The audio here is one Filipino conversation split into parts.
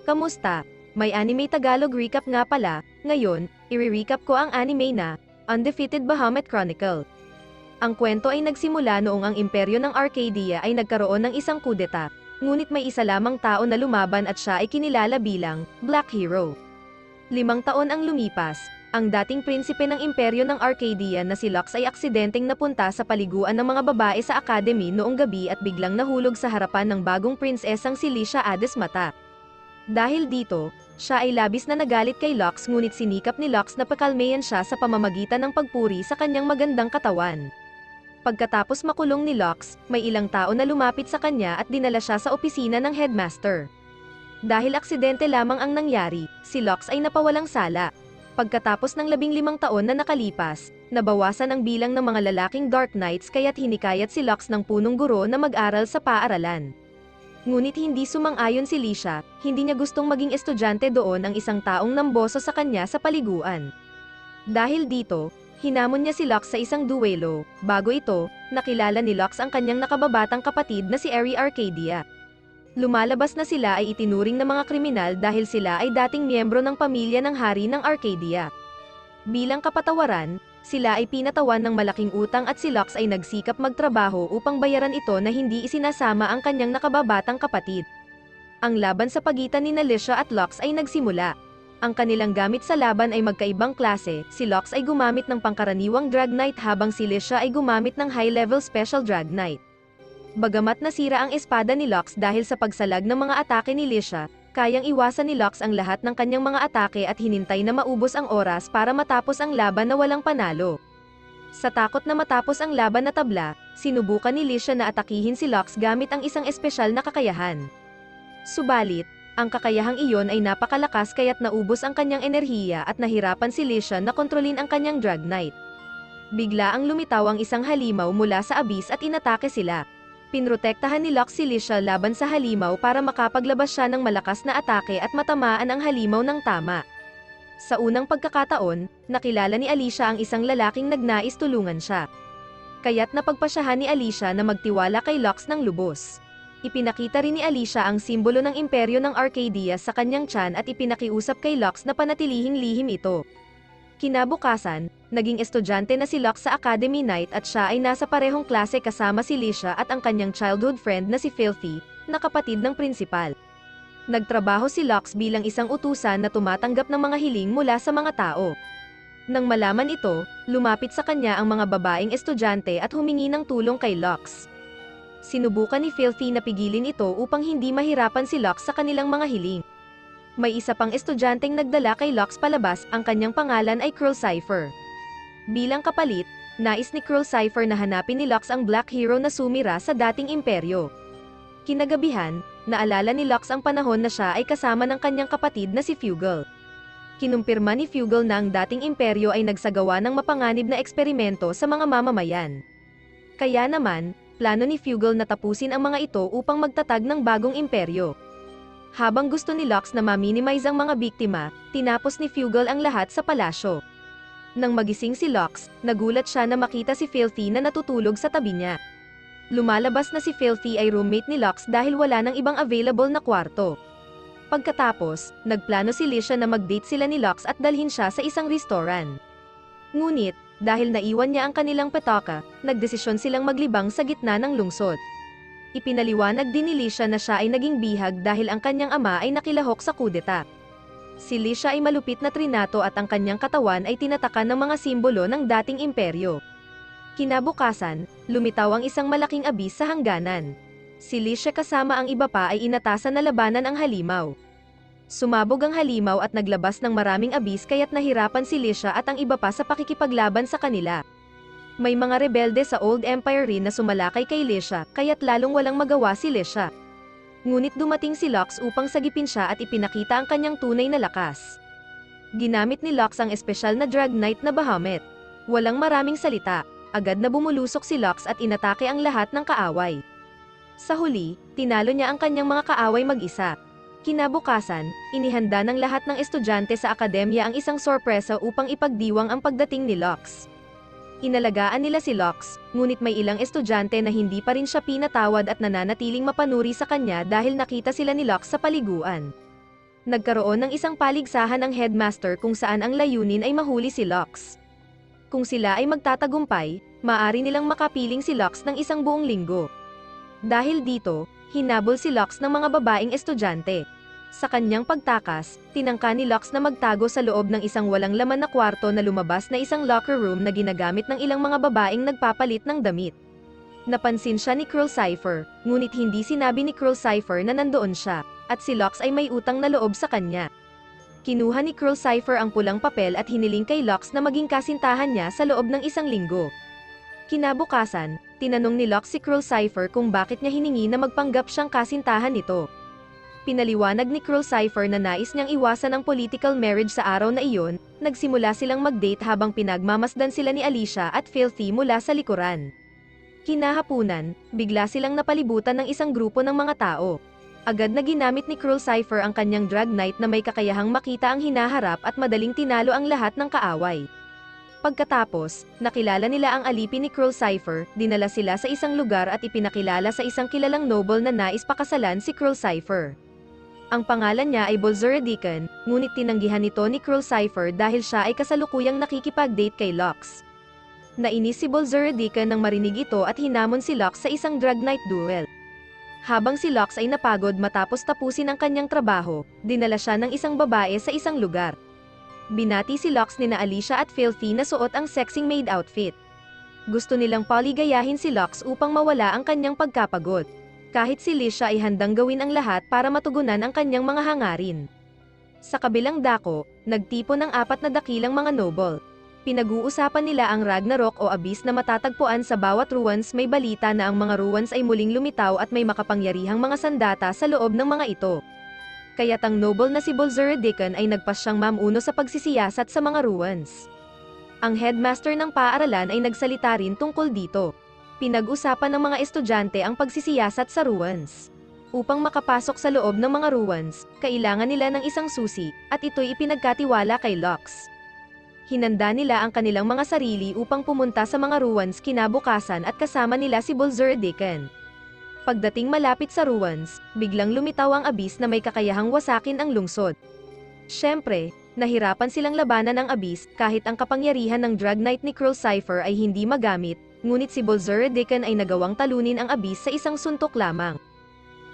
Kamusta? May anime Tagalog recap nga pala. Ngayon, i-recap ko ang anime na Undefeated Bahamut Chronicle. Ang kwento ay nagsimula noong ang imperyo ng Arcadia ay nagkaroon ng isang kudeta, ngunit may isa lamang tao na lumaban at siya ay kinilala bilang Black Hero. 5 taon ang lumipas, ang dating prinsipe ng imperyo ng Arcadia na si Lux ay aksidenteng napunta sa paliguan ng mga babae sa academy noong gabi at biglang nahulog sa harapan ng bagong prinsesang si Licia Adesmata. Dahil dito, siya ay labis na nagalit kay Lux ngunit sinikap ni Lux na pakalmayan siya sa pamamagitan ng pagpuri sa kanyang magandang katawan. Pagkatapos makulong ni Lux, may ilang tao na lumapit sa kanya at dinala siya sa opisina ng headmaster. Dahil aksidente lamang ang nangyari, si Lux ay napawalang sala. Pagkatapos ng 15 taon na nakalipas, nabawasan ang bilang ng mga lalaking Dark Knights kaya't hinikayat si Lux ng punong guro na mag-aral sa paaralan. Ngunit hindi sumang-ayon si Licia, hindi niya gustong maging estudyante doon ang isang taong namboso sa kanya sa paliguan. Dahil dito, hinamon niya si Lux sa isang duelo. Bago ito, nakilala ni Lux ang kanyang nakababatang kapatid na si Eri Arcadia. Lumalabas na sila ay itinuring na mga kriminal dahil sila ay dating miyembro ng pamilya ng hari ng Arcadia. Bilang kapatawaran, sila ay pinatawan ng malaking utang at si Lux ay nagsikap magtrabaho upang bayaran ito na hindi isinasama ang kanyang nakababatang kapatid. Ang laban sa pagitan ni Licia at Lux ay nagsimula. Ang kanilang gamit sa laban ay magkaibang klase, si Lux ay gumamit ng pangkaraniwang Drag Knight habang si Licia ay gumamit ng high-level Special Drag Knight. Bagamat nasira ang espada ni Lux dahil sa pagsalag ng mga atake ni Licia, kayang iwasan ni Lux ang lahat ng kanyang mga atake at hinintay na maubos ang oras para matapos ang laban na walang panalo. Sa takot na matapos ang laban na tabla, sinubukan ni Licia na atakihin si Lux gamit ang isang espesyal na kakayahan. Subalit, ang kakayahang iyon ay napakalakas kaya't naubos ang kanyang enerhiya at nahirapan si Licia na kontrolin ang kanyang Drag Knight. Bigla ang lumitaw ang isang halimaw mula sa abyss at inatake sila. Pinrotektahan ni Lux si Licia laban sa halimaw para makapaglabas siya ng malakas na atake at matamaan ang halimaw ng tama. Sa unang pagkakataon, nakilala ni Alicia ang isang lalaking nagnais tulungan siya. Kaya't napagpasyahan ni Alicia na magtiwala kay Lux ng lubos. Ipinakita rin ni Alicia ang simbolo ng imperyo ng Arcadia sa kanyang tiyan at ipinakiusap kay Lux na panatilihing lihim ito. Kinabukasan, naging estudyante na si Lux sa Academy Night at siya ay nasa parehong klase kasama si Licia at ang kanyang childhood friend na si Filthy, na kapatid ng prinsipal. Nagtrabaho si Lux bilang isang utusan na tumatanggap ng mga hiling mula sa mga tao. Nang malaman ito, lumapit sa kanya ang mga babaeng estudyante at humingi ng tulong kay Lux. Sinubukan ni Filthy na pigilin ito upang hindi mahirapan si Lux sa kanilang mga hiling. May isa pang estudyanteng nagdala kay Lux palabas, ang kanyang pangalan ay Cruel Cypher. Bilang kapalit, nais ni Cruel Cypher na hanapin ni Lux ang Black Hero na sumira sa dating imperyo. Kinagabihan, naalala ni Lux ang panahon na siya ay kasama ng kanyang kapatid na si Fugal. Kinumpirma ni Fugal na ang dating imperyo ay nagsagawa ng mapanganib na eksperimento sa mga mamamayan. Kaya naman, plano ni Fugal na tapusin ang mga ito upang magtatag ng bagong imperyo. Habang gusto ni Lux na ma-minimize ang mga biktima, tinapos ni Fugal ang lahat sa palasyo. Nang magising si Lux, nagulat siya na makita si Filthy na natutulog sa tabi niya. Lumalabas na si Filthy ay roommate ni Lux dahil wala nang ibang available na kwarto. Pagkatapos, nagplano si Licia na mag-date sila ni Lux at dalhin siya sa isang restaurant. Ngunit, dahil naiwan niya ang kanilang petaka, nagdesisyon silang maglibang sa gitna ng lungsod. Ipinaliwanag din ni Licia na siya ay naging bihag dahil ang kanyang ama ay nakilahok sa kudeta. Si Licia ay malupit na trinato at ang kanyang katawan ay tinatakan ng mga simbolo ng dating imperyo. Kinabukasan, lumitaw ang isang malaking abyss sa hangganan. Si Licia kasama ang iba pa ay inatasan na labanan ang halimaw. Sumabog ang halimaw at naglabas ng maraming abyss kaya't nahirapan si Licia at ang iba pa sa pakikipaglaban sa kanila. May mga rebelde sa Old Empire rin na sumalakay kay Licia, kaya't lalong walang magawa si Licia. Ngunit dumating si Lux upang sagipin siya at ipinakita ang kanyang tunay na lakas. Ginamit ni Lux ang espesyal na Drag Knight na Bahamut. Walang maraming salita, agad na bumulusok si Lux at inatake ang lahat ng kaaway. Sa huli, tinalo niya ang kanyang mga kaaway mag-isa. Kinabukasan, inihanda ng lahat ng estudyante sa akademya ang isang sorpresa upang ipagdiwang ang pagdating ni Lux. Inalagaan nila si Lux, ngunit may ilang estudyante na hindi pa rin siya pinatawad at nananatiling mapanuri sa kanya dahil nakita sila ni Lux sa paliguan. Nagkaroon ng isang paligsahan ng headmaster kung saan ang layunin ay mahuli si Lux. Kung sila ay magtatagumpay, maaari nilang makapiling si Lux ng isang buong linggo. Dahil dito, hinabol si Lux ng mga babaeng estudyante. Sa kanyang pagtakas, tinangka ni Lux na magtago sa loob ng isang walang laman na kwarto na lumabas na isang locker room na ginagamit ng ilang mga babaeng nagpapalit ng damit. Napansin siya ni Cruel Cypher, ngunit hindi sinabi ni Cruel Cypher na nandoon siya, at si Lux ay may utang na loob sa kanya. Kinuha ni Cruel Cypher ang pulang papel at hiniling kay Lux na maging kasintahan niya sa loob ng isang linggo. Kinabukasan, tinanong ni Lux si Cruel Cypher kung bakit niya hiningi na magpanggap siyang kasintahan nito. Pinaliwanag ni Cruel Cypher na nais niyang iwasan ang political marriage sa araw na iyon. Nagsimula silang mag-date habang pinagmamasdan sila ni Alicia at Filthy mula sa likuran. Kinahapunan, bigla silang napalibutan ng isang grupo ng mga tao. Agad na ginamit ni Cruel Cypher ang kanyang drag knight na may kakayahang makita ang hinaharap at madaling tinalo ang lahat ng kaaway. Pagkatapos, nakilala nila ang alipin ni Cruel Cypher, dinala sila sa isang lugar at ipinakilala sa isang kilalang noble na nais pakasalan si Cruel Cypher. Ang pangalan niya ay Bolzeradican, ngunit tinanggihan nito ni Cruel Cypher dahil siya ay kasalukuyang nakikipag-date kay Lux. Nainis si Bolzeradican nang marinig ito at hinamon si Lux sa isang drag knight duel. Habang si Lux ay napagod matapos tapusin ang kanyang trabaho, dinala siya ng isang babae sa isang lugar. Binati si Lux nina Alicia at Filthy na suot ang sexing maid outfit. Gusto nilang paligayahin si Lux upang mawala ang kanyang pagkapagod. Kahit si Alicia ay handang gawin ang lahat para matugunan ang kanyang mga hangarin. Sa kabilang dako, nagtipon ng 4 na dakilang mga noble. Pinag-uusapan nila ang Ragnarok o Abyss na matatagpuan sa bawat ruins. May balita na ang mga ruins ay muling lumitaw at may makapangyarihang mga sandata sa loob ng mga ito. Kaya't ang noble na si Bolzeradican ay nagpasyang mamuno sa pagsisiyasat sa mga ruins. Ang headmaster ng paaralan ay nagsalita rin tungkol dito. Pinag-usapan ng mga estudyante ang pagsisiyasat sa ruins. Upang makapasok sa loob ng mga ruins, kailangan nila ng isang susi, at ito'y ipinagkatiwala kay Lux. Hinanda nila ang kanilang mga sarili upang pumunta sa mga ruins kinabukasan at kasama nila si Bolzeradican. Pagdating malapit sa ruins, biglang lumitaw ang abyss na may kakayahang wasakin ang lungsod. Siyempre, nahirapan silang labanan ang abyss kahit ang kapangyarihan ng drag knight ni Cruel Cypher ay hindi magamit, ngunit si Bolzeradican ay nagawang talunin ang abyss sa isang suntok lamang.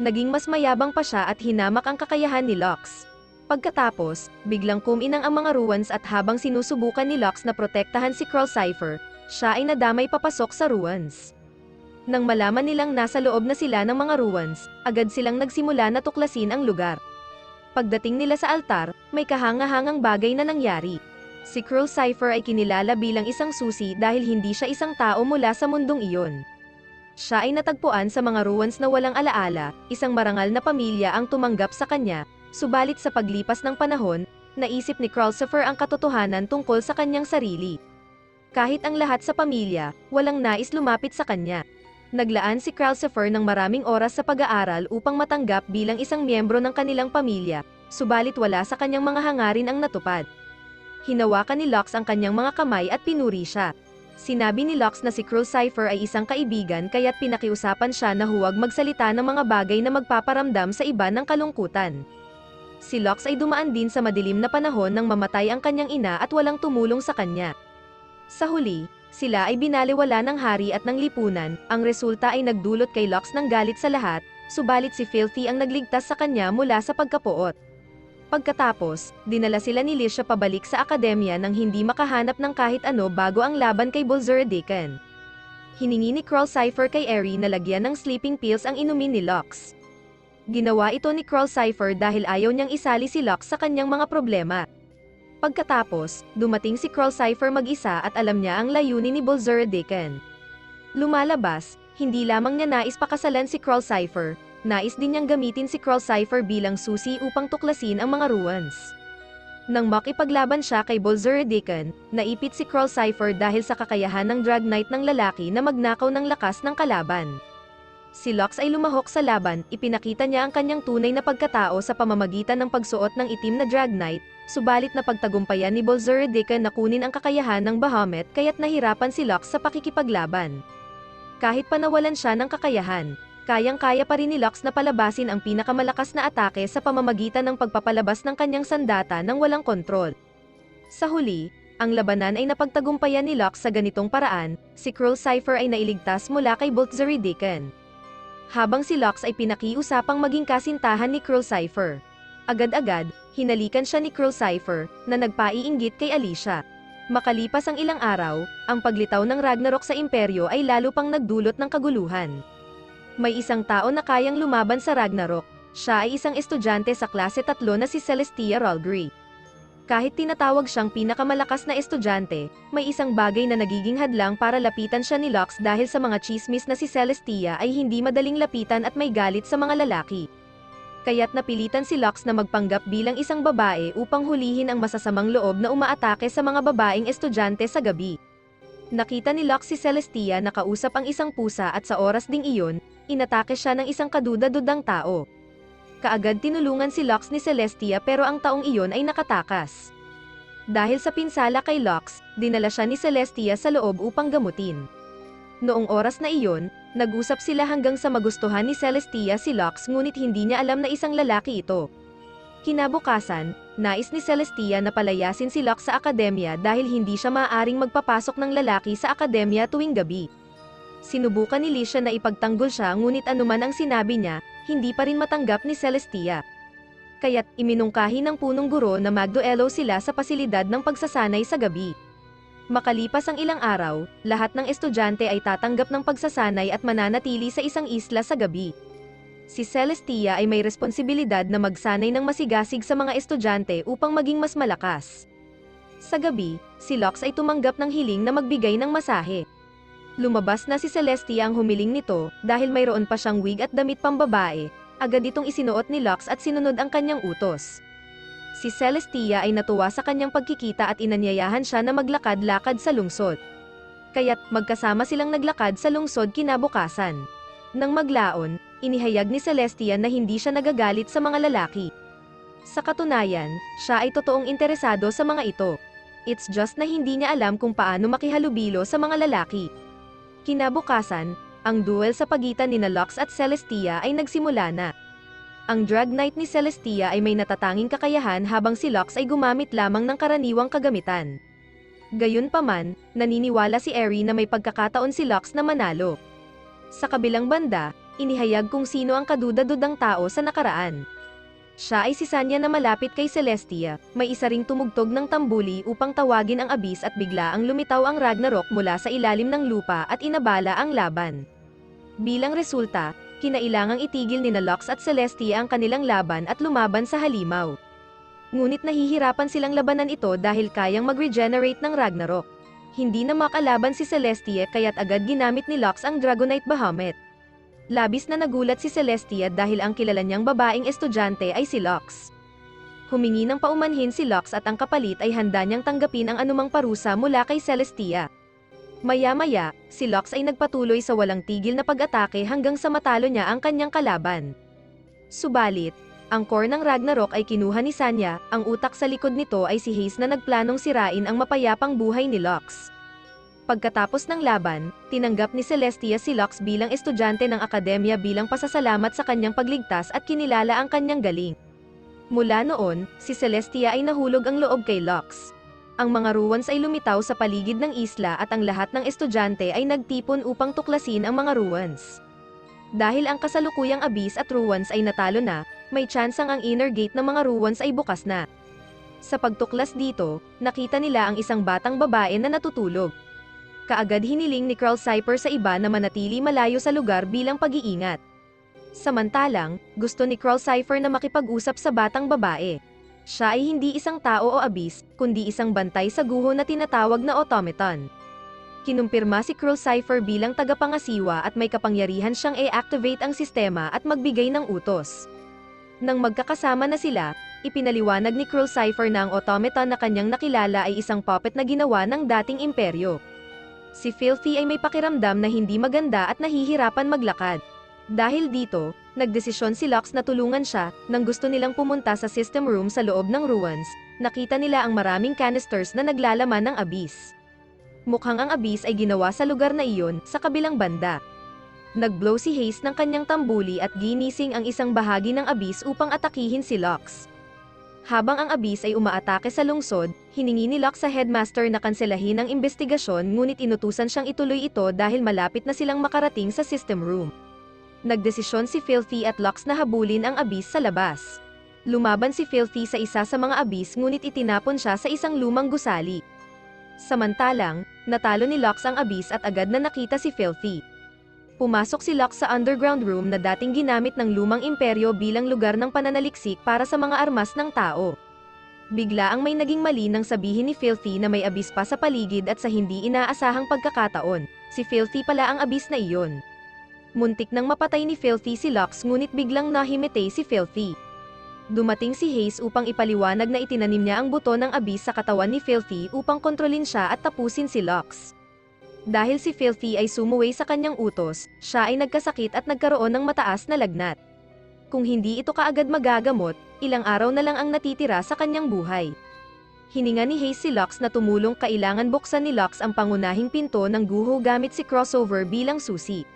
Naging mas mayabang pa siya at hinamak ang kakayahan ni Lux. Pagkatapos, biglang kuminang ang mga ruins at habang sinusubukan ni Lux na protektahan si Cruel Cypher, siya ay nadamay papasok sa ruins. Nang malaman nilang nasa loob na sila ng mga ruins, agad silang nagsimula na tuklasin ang lugar. Pagdating nila sa altar, may kahanga-hangang bagay na nangyari. Si Cruel Cypher ay kinilala bilang isang susi dahil hindi siya isang tao mula sa mundong iyon. Siya ay natagpuan sa mga ruins na walang alaala, isang marangal na pamilya ang tumanggap sa kanya. Subalit sa paglipas ng panahon, naisip ni Crucifer ang katotohanan tungkol sa kanyang sarili. Kahit ang lahat sa pamilya, walang nais lumapit sa kanya. Naglaan si Crucifer ng maraming oras sa pag-aaral upang matanggap bilang isang miyembro ng kanilang pamilya, subalit wala sa kanyang mga hangarin ang natupad. Hinawakan ni Lux ang kanyang mga kamay at pinuri siya. Sinabi ni Lux na si Cruel Cypher ay isang kaibigan kaya't pinakiusapan siya na huwag magsalita ng mga bagay na magpaparamdam sa iba ng kalungkutan. Si Lux ay dumaan din sa madilim na panahon nang mamatay ang kanyang ina at walang tumulong sa kanya. Sa huli, sila ay binaliwala ng hari at ng lipunan. Ang resulta ay nagdulot kay Lux ng galit sa lahat, subalit si Filthy ang nagligtas sa kanya mula sa pagkapuot. Pagkatapos, dinala sila ni Alicia pabalik sa akademya nang hindi makahanap ng kahit ano bago ang laban kay Bolzeradican. Hiningi ni Cruel Cypher kay Eri na lagyan ng sleeping pills ang inumin ni Lux. Ginawa ito ni Cruel Cypher dahil ayaw niyang isali si Lux sa kanyang mga problema. Pagkatapos, dumating si Cruel Cypher mag-isa at alam niya ang layunin ni Bolzeradican. Lumalabas, hindi lamang niya nais pakasalan si Cruel Cypher, nais din niyang gamitin si Cruel Cypher bilang susi upang tuklasin ang mga ruins. Nang makipaglaban siya kay Bolzeradican, naipit si Cruel Cypher dahil sa kakayahan ng drag knight ng lalaki na magnakaw ng lakas ng kalaban. Si Lux ay lumahok sa laban, ipinakita niya ang kanyang tunay na pagkatao sa pamamagitan ng pagsuot ng itim na drag knight, subalit na pagtagumpayan ni Bolzeradican na kunin ang kakayahan ng Bahamut kaya't nahirapan si Lux sa pakikipaglaban. Kahit pa nawalan siya ng kakayahan, kayang-kaya pa rin ni Lux na palabasin ang pinakamalakas na atake sa pamamagitan ng pagpapalabas ng kanyang sandata ng walang kontrol. Sa huli, ang labanan ay napagtagumpayan ni Lux sa ganitong paraan, si Cruel Cypher ay nailigtas mula kay Boltzeridican. Habang si Lux ay pinakiusapang maging kasintahan ni Cruel Cypher. Agad-agad, hinalikan siya ni Cruel Cypher, na nagpaiinggit kay Alicia. Makalipas ang ilang araw, ang paglitaw ng Ragnarok sa imperyo ay lalo pang nagdulot ng kaguluhan. May isang tao na kayang lumaban sa Ragnarok. Siya ay isang estudyante sa klase 3 na si Celestia Ralgri. Kahit tinatawag siyang pinakamalakas na estudyante, may isang bagay na nagiging hadlang para lapitan siya ni Lux dahil sa mga chismis na si Celestia ay hindi madaling lapitan at may galit sa mga lalaki. Kaya't napilitan si Lux na magpanggap bilang isang babae upang hulihin ang masasamang loob na umaatake sa mga babaeng estudyante sa gabi. Nakita ni Lux si Celestia na kausap ang isang pusa at sa oras ding iyon, inatake siya ng isang kaduda-dudang tao. Kaagad tinulungan si Lux ni Celestia pero ang taong iyon ay nakatakas. Dahil sa pinsala kay Lux, dinala siya ni Celestia sa loob upang gamutin. Noong oras na iyon, nag-usap sila hanggang sa magustuhan ni Celestia si Lux ngunit hindi niya alam na isang lalaki ito. Kinabukasan, nais ni Celestia na palayasin si Lux sa akademya dahil hindi siya maaaring magpapasok ng lalaki sa akademya tuwing gabi. Sinubukan ni Alicia na ipagtanggol siya ngunit anuman ang sinabi niya, hindi pa rin matanggap ni Celestia. Kaya't iminungkahi ng punong guro na magduelo sila sa pasilidad ng pagsasanay sa gabi. Makalipas ang ilang araw, lahat ng estudyante ay tatanggap ng pagsasanay at mananatili sa isang isla sa gabi. Si Celestia ay may responsibilidad na magsanay ng masigasig sa mga estudyante upang maging mas malakas. Sa gabi, si Lux ay tumanggap ng hiling na magbigay ng masahe. Lumabas na si Celestia ang humiling nito dahil mayroon pa siyang wig at damit pambabae. Agad itong isinuot ni Lux at sinunod ang kanyang utos. Si Celestia ay natuwa sa kanyang pagkikita at inanyayahan siya na maglakad-lakad sa lungsod. Kaya't magkasama silang naglakad sa lungsod kinabukasan. Nang maglaon, inihayag ni Celestia na hindi siya nagagalit sa mga lalaki. Sa katunayan, siya ay totoong interesado sa mga ito. It's just na hindi niya alam kung paano makihalubilo sa mga lalaki. Kinabukasan, ang duel sa pagitan ni Lux at Celestia ay nagsimula na. Ang Drag Knight ni Celestia ay may natatanging kakayahan habang si Lux ay gumamit lamang ng karaniwang kagamitan. Gayunpaman, naniniwala si Eri na may pagkakataon si Lux na manalo. Sa kabilang banda, inihayag kung sino ang kaduda-dudang tao sa nakaraan. Siya ay si Sanya na malapit kay Celestia, may isa ring tumugtog ng tambuli upang tawagin ang Abyss at bigla ang lumitaw ang Ragnarok mula sa ilalim ng lupa at inabala ang laban. Bilang resulta, kinailangang itigil ni Lux at Celestia ang kanilang laban at lumaban sa halimaw. Ngunit nahihirapan silang labanan ito dahil kayang mag-regenerate ng Ragnarok. Hindi na makalaban si Celestia kaya't agad ginamit ni Lux ang Dragonite Bahamut. Labis na nagulat si Celestia dahil ang kilala niyang babaeng estudyante ay si Lux. Humingi ng paumanhin si Lux at ang kapalit ay handa niyang tanggapin ang anumang parusa mula kay Celestia. Maya-maya, si Lux ay nagpatuloy sa walang tigil na pag-atake hanggang sa matalo niya ang kanyang kalaban. Subalit, ang core ng Ragnarok ay kinuha ni Sanya, ang utak sa likod nito ay si Haze na nagplanong sirain ang mapayapang buhay ni Lux. Pagkatapos ng laban, tinanggap ni Celestia si Lux bilang estudyante ng akademya bilang pasasalamat sa kanyang pagligtas at kinilala ang kanyang galing. Mula noon, si Celestia ay nahulog ang loob kay Lux. Ang mga ruins ay lumitaw sa paligid ng isla at ang lahat ng estudyante ay nagtipon upang tuklasin ang mga ruins. Dahil ang kasalukuyang Abyss at ruins ay natalo na, may tsansang ang inner gate ng mga ruins ay bukas na. Sa pagtuklas dito, nakita nila ang isang batang babae na natutulog. Kaagad hiniling ni Cruel Cypher sa iba na manatili malayo sa lugar bilang pag-iingat. Samantalang, gusto ni Cruel Cypher na makipag-usap sa batang babae. Siya ay hindi isang tao o Abyss, kundi isang bantay sa guho na tinatawag na automaton. Kinumpirma si Cruel Cypher bilang tagapangasiwa at may kapangyarihan siyang i-activate ang sistema at magbigay ng utos. Nang magkakasama na sila, ipinaliwanag ni Cruel Cypher na ang automaton na kanyang nakilala ay isang puppet na ginawa ng dating imperyo. Si Filthy ay may pakiramdam na hindi maganda at nahihirapan maglakad. Dahil dito, nagdesisyon si Lux na tulungan siya. Nang gusto nilang pumunta sa system room sa loob ng ruins, nakita nila ang maraming canisters na naglalaman ng Abyss. Mukhang ang Abyss ay ginawa sa lugar na iyon, sa kabilang banda. Nag-blow si Hayes ng kanyang tambuli at ginising ang isang bahagi ng Abyss upang atakihin si Lux. Habang ang Abyss ay umaatake sa lungsod, hiningi ni Lux sa Headmaster na kanselahin ang investigasyon ngunit inutusan siyang ituloy ito dahil malapit na silang makarating sa system room. Nagdesisyon si Filthy at Lux na habulin ang Abyss sa labas. Lumaban si Filthy sa isa sa mga Abyss ngunit itinapon siya sa isang lumang gusali. Samantalang, natalo ni Lux ang Abyss at agad na nakita si Filthy. Pumasok si Lux sa underground room na dating ginamit ng lumang imperyo bilang lugar ng pananaliksik para sa mga armas ng tao. Bigla ang may naging mali nang sabihin ni Filthy na may Abyss pa sa paligid at sa hindi inaasahang pagkakataon, si Filthy pala ang Abyss na iyon. Muntik nang mapatay ni Filthy si Lux ngunit biglang nahimatay si Filthy. Dumating si Hayes upang ipaliwanag na itinanim niya ang buto ng Abyss sa katawan ni Filthy upang kontrolin siya at tapusin si Lux. Dahil si Filthy ay sumuway sa kanyang utos, siya ay nagkasakit at nagkaroon ng mataas na lagnat. Kung hindi ito kaagad magagamot, ilang araw na lang ang natitira sa kanyang buhay. Hininga ni Hayes si Lux na tumulong, kailangan buksan ni Lux ang pangunahing pinto ng guho gamit si Crossover bilang susi.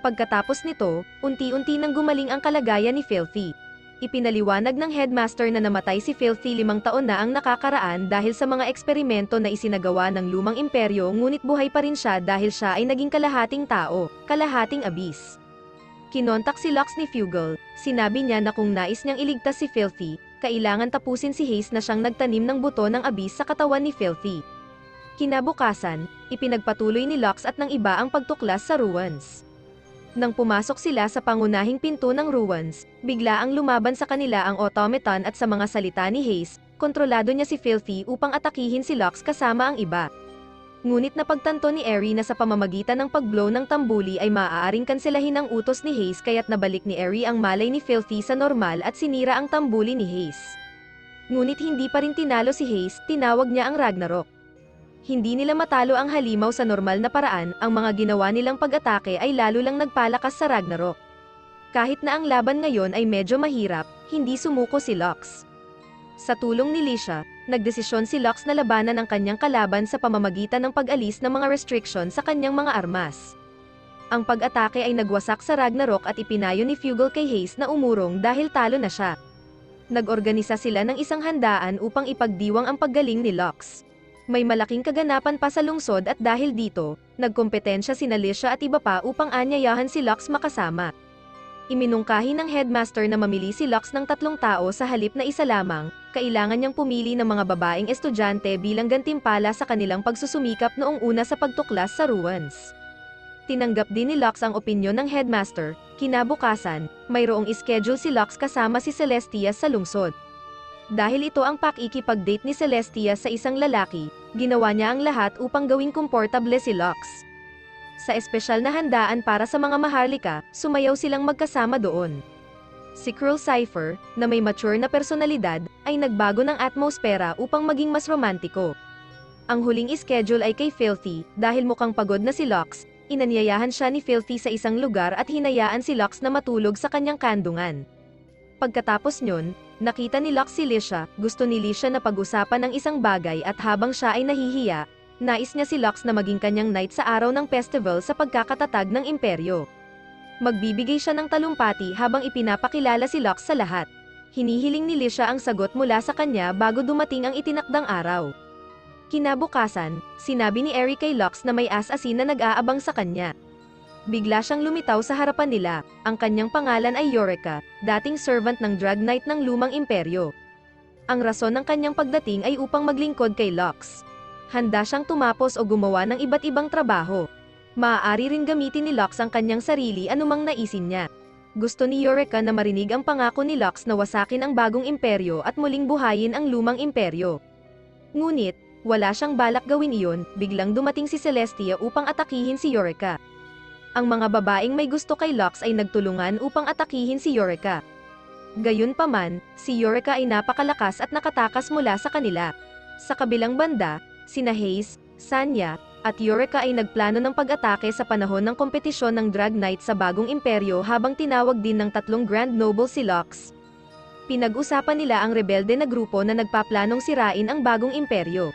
Pagkatapos nito, unti-unti nang gumaling ang kalagayan ni Filthy. Ipinaliwanag ng headmaster na namatay si Filthy 5 taon na ang nakakaraan dahil sa mga eksperimento na isinagawa ng lumang imperyo ngunit buhay pa rin siya dahil siya ay naging kalahating tao, kalahating Abyss. Kinontak si Lux ni Fugal, sinabi niya na kung nais niyang iligtas si Filthy, kailangan tapusin si Hayes na siyang nagtanim ng buto ng Abyss sa katawan ni Filthy. Kinabukasan, ipinagpatuloy ni Lux at ng iba ang pagtuklas sa ruins. Nang pumasok sila sa pangunahing pinto ng ruins, bigla ang lumaban sa kanila ang automaton at sa mga salita ni Hayes, kontrolado niya si Filthy upang atakihin si Lux kasama ang iba. Ngunit napagtanto ni Eri na sa pamamagitan ng pag-blow ng tambuli ay maaaring kanselahin ang utos ni Hayes kaya't nabalik ni Eri ang malay ni Filthy sa normal at sinira ang tambuli ni Hayes. Ngunit hindi pa rin tinalo si Hayes, tinawag niya ang Ragnarok. Hindi nila matalo ang halimaw sa normal na paraan, ang mga ginawa nilang pag-atake ay lalo lang nagpalakas sa Ragnarok. Kahit na ang laban ngayon ay medyo mahirap, hindi sumuko si Lux. Sa tulong ni Lisha, nagdesisyon si Lux na labanan ang kanyang kalaban sa pamamagitan ng pag-alis ng mga restriction sa kanyang mga armas. Ang pag-atake ay nagwasak sa Ragnarok at ipinayo ni Fugal kay Hayes na umurong dahil talo na siya. Nag-organisa sila ng isang handaan upang ipagdiwang ang paggaling ni Lux. May malaking kaganapan pa sa lungsod at dahil dito, nagkompetensya sina Lisha at iba pa upang anyayahan si Lux makasama. Iminungkahi ng headmaster na mamili si Lux ng 3 tao sa halip na isa lamang, kailangan niyang pumili ng mga babaeng estudyante bilang gantimpala sa kanilang pagsusumikap noong una sa pagtuklas sa ruins. Tinanggap din ni Lux ang opinyon ng headmaster. Kinabukasan, mayroong ischedule si Lux kasama si Celestia sa lungsod. Dahil ito ang pakikipag-date ni Celestia sa isang lalaki, ginawa niya ang lahat upang gawing komportable si Lux. Sa espesyal na handaan para sa mga maharlika, sumayaw silang magkasama doon. Si Cruel Cypher, na may mature na personalidad, ay nagbago ng atmosfera upang maging mas romantiko. Ang huling schedule ay kay Filthy, dahil mukhang pagod na si Lux, inanyayahan siya ni Filthy sa isang lugar at hinayaan si Lux na matulog sa kanyang kandungan. Pagkatapos nyon, nakita ni Lux si Lisha, gusto ni Lisha na pag-usapan ang isang bagay at habang siya ay nahihiya, nais niya si Lux na maging kanyang knight sa araw ng festival sa pagkakatatag ng imperyo. Magbibigay siya ng talumpati habang ipinapakilala si Lux sa lahat. Hinihiling ni Lisha ang sagot mula sa kanya bago dumating ang itinakdang araw. Kinabukasan, sinabi ni Eri kay Lux na may as-asin na nag-aabang sa kanya. Bigla siyang lumitaw sa harapan nila, ang kanyang pangalan ay Eureka, dating servant ng Drag Knight ng lumang imperyo. Ang rason ng kanyang pagdating ay upang maglingkod kay Lux. Handa siyang tumapos o gumawa ng iba't ibang trabaho. Maaari rin gamitin ni Lux ang kanyang sarili anumang naisin niya. Gusto ni Eureka na marinig ang pangako ni Lux na wasakin ang bagong imperyo at muling buhayin ang lumang imperyo. Ngunit, wala siyang balak gawin iyon, biglang dumating si Celestia upang atakihin si Eureka. Ang mga babaeng may gusto kay Lux ay nagtulungan upang atakihin si Eureka. Gayunpaman, si Eureka ay napakalakas at nakatakas mula sa kanila. Sa kabilang banda, sina Hayes, Sanya, at Eureka ay nagplano ng pag-atake sa panahon ng kompetisyon ng Drag Knight sa bagong imperyo habang tinawag din ng 3 Grand Noble si Lux. Pinag-usapan nila ang rebelde na grupo na nagpaplanong sirain ang bagong imperyo.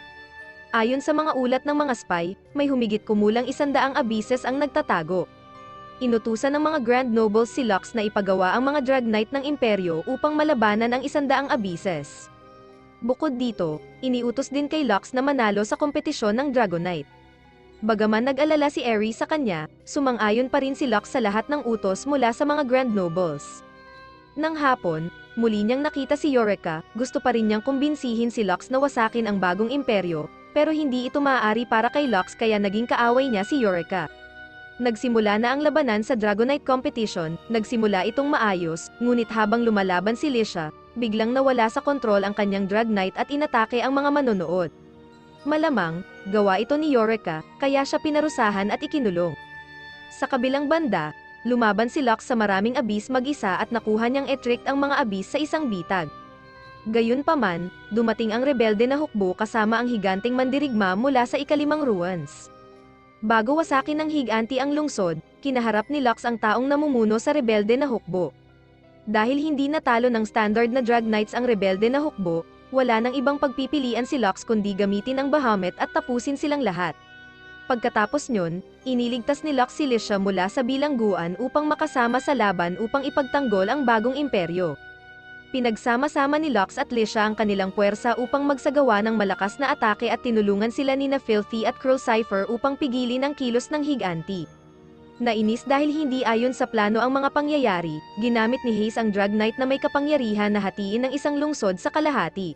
Ayon sa mga ulat ng mga spy, may humigit kumulang 100 abysses ang nagtatago. inutusan ng mga Grand Nobles si Lux na ipagawa ang mga Drag Knight ng Imperyo upang malabanan ang 100 Abysses. Bukod dito, iniutos din kay Lux na manalo sa kompetisyon ng Dragonite. Bagaman nag-alala si Aries sa kanya, sumang-ayon pa rin si Lux sa lahat ng utos mula sa mga Grand Nobles. Nang hapon, muli niyang nakita si Eureka, gusto pa rin niyang kumbinsihin si Lux na wasakin ang bagong imperyo, pero hindi ito maaari para kay Lux kaya naging kaaway niya si Eureka. Nagsimula na ang labanan sa Dragonite competition, nagsimula itong maayos, ngunit habang lumalaban si Lisha, biglang nawala sa kontrol ang kanyang Drag Knight at inatake ang mga manonood. Malamang, gawa ito ni Eureka, kaya siya pinarusahan at ikinulong. Sa kabilang banda, lumaban si Lux sa maraming abyss mag-isa at nakuha niyang etrict ang mga abyss sa isang bitag. Gayunpaman, dumating ang rebelde na hukbo kasama ang higanting mandirigma mula sa ikalimang ruins. Bago wasakin ng higanti ang lungsod, kinaharap ni Lux ang taong namumuno sa rebelde na hukbo. Dahil hindi natalo ng standard na Drag Knights ang rebelde na hukbo, wala nang ibang pagpipilian si Lux kundi gamitin ang Bahamut at tapusin silang lahat. Pagkatapos nyon, iniligtas ni Lux si Lisha mula sa bilangguan upang makasama sa laban upang ipagtanggol ang bagong imperyo. Pinagsama-sama ni Lux at Lisha ang kanilang puwersa upang magsagawa ng malakas na atake at tinulungan sila nina Filthy at Crow Cypher upang pigilin ang kilos ng higanti. Nainis dahil hindi ayon sa plano ang mga pangyayari, ginamit ni Haze ang Drag Knight na may kapangyarihan na hatiin ang isang lungsod sa kalahati.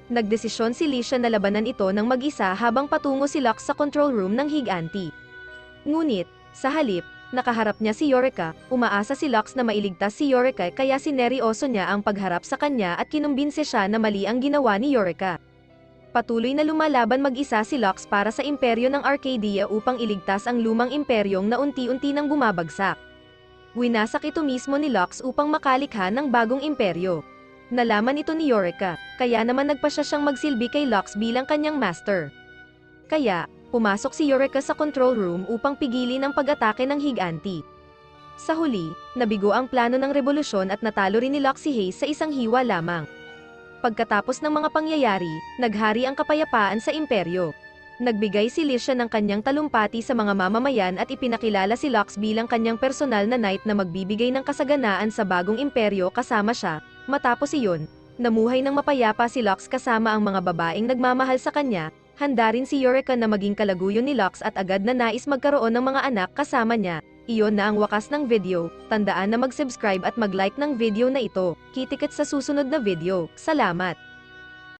Nagdesisyon si Lisha na labanan ito ng mag-isa habang patungo si Lux sa control room ng higanti. Ngunit, sa halip, nakaharap niya si Eureka, umaasa si Lux na mailigtas si Eureka kaya sineryoso niya ang pagharap sa kanya at kinumbinse siya na mali ang ginawa ni Eureka. Patuloy na lumalaban mag-isa si Lux para sa imperyo ng Arcadia upang iligtas ang lumang imperyong na unti-unti nang bumabagsak. Winasak ito mismo ni Lux upang makalikha ng bagong imperyo. Nalaman ito ni Eureka, kaya naman nagpasya siyang magsilbi kay Lux bilang kanyang master. Kaya, pumasok si Eureka sa control room upang pigilin ang pag-atake ng higanti. Sa huli, nabigo ang plano ng revolusyon at natalo rin ni Lux si Haze sa isang hiwa lamang. Pagkatapos ng mga pangyayari, naghari ang kapayapaan sa imperyo. Nagbigay si Lisha ng kanyang talumpati sa mga mamamayan at ipinakilala si Lux bilang kanyang personal na knight na magbibigay ng kasaganaan sa bagong imperyo kasama siya. Matapos iyon, namuhay ng mapayapa si Lux kasama ang mga babaeng nagmamahal sa kanya. Handa rin si Eureka na maging kalaguyo ni Lux at agad na nais magkaroon ng mga anak kasama niya. Iyon na ang wakas ng video, tandaan na mag-subscribe at mag-like ng video na ito. Kitikit sa susunod na video. Salamat!